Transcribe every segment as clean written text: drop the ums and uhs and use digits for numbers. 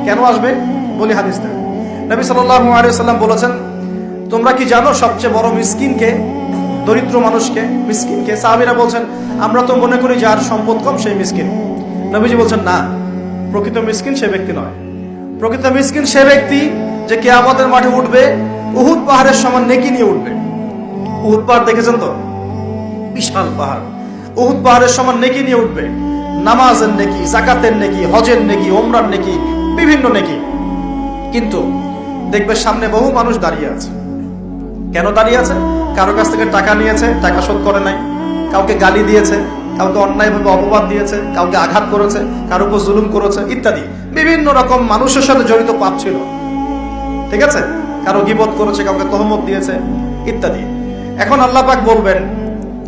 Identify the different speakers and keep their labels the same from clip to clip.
Speaker 1: কেন আসবে বলি হাদিসটা। নবী সাল্লাল্লাহু আলাইহি ওয়াসাল্লাম বলেছেন, তোমরা কি জানো সবচেয়ে বড় মিসকিনকে, দরিদ্র মানুষকে, মিসকিনকে? সাহাবীরা বলছেন, আমরা তো মনে করি যার সম্পদ কম সেই মিসকিন। নবীজি বলছেন, না, প্রকৃত মিসকিন সে ব্যক্তি নয়। প্রকৃত মিসকিন সে ব্যক্তি যে কিয়ামতের মাঠে উঠবে উহুদ পাহাড়ের সমান নেকি নিয়ে উঠবে। উহুদ পাহাড় দেখেছেন তো? বিশাল পাহাড়। উহুদ পাহাড়ের সমান নেকি নিয়ে উঠবে। নামাজের নেকি, যাকাতের নেকি, হজের নেকি, ওমরার নেকি, বিভিন্ন নেকি। কিন্তু দেখবে সামনে বহু মানুষ দাঁড়িয়ে আছে। কেন দাঁড়িয়ে আছে? কারো কাছ থেকে টাকা নিয়েছে, টাকা শোধ করে নাই, কাউকে গালি দিয়েছে, কাউকে অন্যায়ভাবে অপবাদ দিয়েছে, কাউকে আঘাত করেছে, কারো উপর জুলুম করেছে, ইত্যাদি বিভিন্ন রকম মানুষের সাথে জড়িত পাপ ছিল। ঠিক আছে? কারো গীবত করেছে, কাউকে তহমত দিয়েছে, ইত্যাদি। এখন আল্লাহ পাক বলবেন,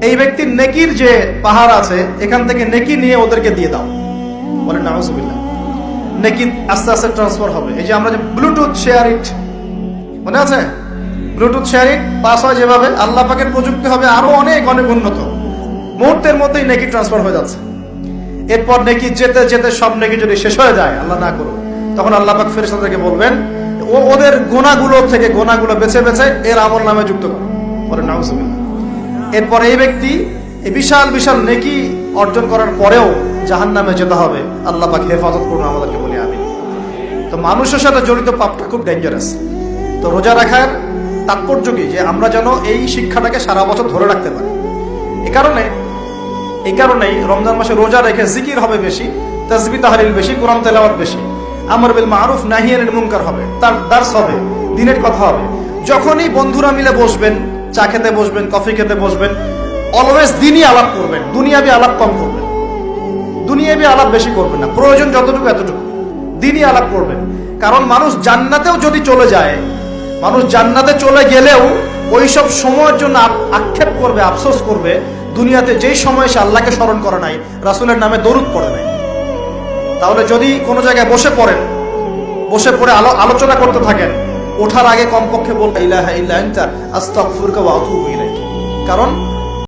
Speaker 1: এই ব্যক্তির নেকির যে পাহাড় আছে এখান থেকে নেকি নিয়ে ওদেরকে দিয়ে দাও। বলেন নাউজুবিল্লাহ। নেকি আস্তে আস্তে ট্রান্সফার হবে। এই যে আমরা যে ব্লুটুথ শেয়ার ইট, মনে আছে? ব্লুটুথ শেয়ার ইট পাস হয় যেভাবে, আল্লাহ পাকের প্রযুক্তি হবে আরো অনেক অনেক উন্নত। মুহূর্তের মধ্যেই নেকি ট্রান্সফার হয়ে যাচ্ছে। এরপর নেকি যেতে যেতে সব নেকি যদি শেষ হয়ে যায়, আল্লাহ না করুক, তখন আল্লাহ পাক ফেরেশতাদেরকে বলবেন, ওদের গোনাগুলো থেকে গোনাগুলো বেছে বেছে এর আমল নামে যুক্ত করো। বলেন নাউজুবিল্লাহ। এরপর এই ব্যক্তি এই বিশাল বিশাল নেকি অর্জন করার পরেও জাহান্নামে যেতে হবে। আল্লাহ পাক হেফাজত করুন আমাদেরকে, বলি আমিন। তো মানুষের সাথে জড়িত পাপটা খুব ডেঞ্জারাস। তো রোজা রাখার তাৎপর্য কি? যে আমরা যেন এই শিক্ষাটাকে সারা বছর ধরে রাখতে পারি। এই কারণেই রমজান মাসে রোজা রেখে জিকির হবে বেশি, তাসবিহ তাহলিল বেশি, কোরআন তেলাওয়াত বেশি, আমর বিল মারুফ নাহি আনিল মুনকার হবে, তার দার্স হবে, দিনের কথা হবে। যখনই বন্ধুরা মিলে বসবেন, চা খেতে বসবেন, কফি খেতে বসবেন, অলওয়েজ দিনই আলাপ করবেন, দুনিয়াবি আলাপ কম করবেন, দুনিয়াবি আলাপ বেশি করবেন না, প্রয়োজন যতটুকু এতটুকু দিনই আলাপ করবেন। কারণ মানুষ জান্নাতেও যদি চলে যায়, মানুষ জান্নাতে চলে গেলেও ওইসব সময়ের জন্য আক্ষেপ করবে, আফসোস করবে, দুনিয়াতে যেই সময় সে আল্লাহকে স্মরণ করে নাই, রাসূলের নামে দরুদ পড়ে নাই। তাহলে যদি কোনো জায়গায় বসে পড়ে আলোচনা করতে থাকেন, ওঠার আগে কমপক্ষে বলতে ইলাহা ইল্লা আনতা আস্তাগফিরুকা ওয়া আতুবু ইলাইক। কারণ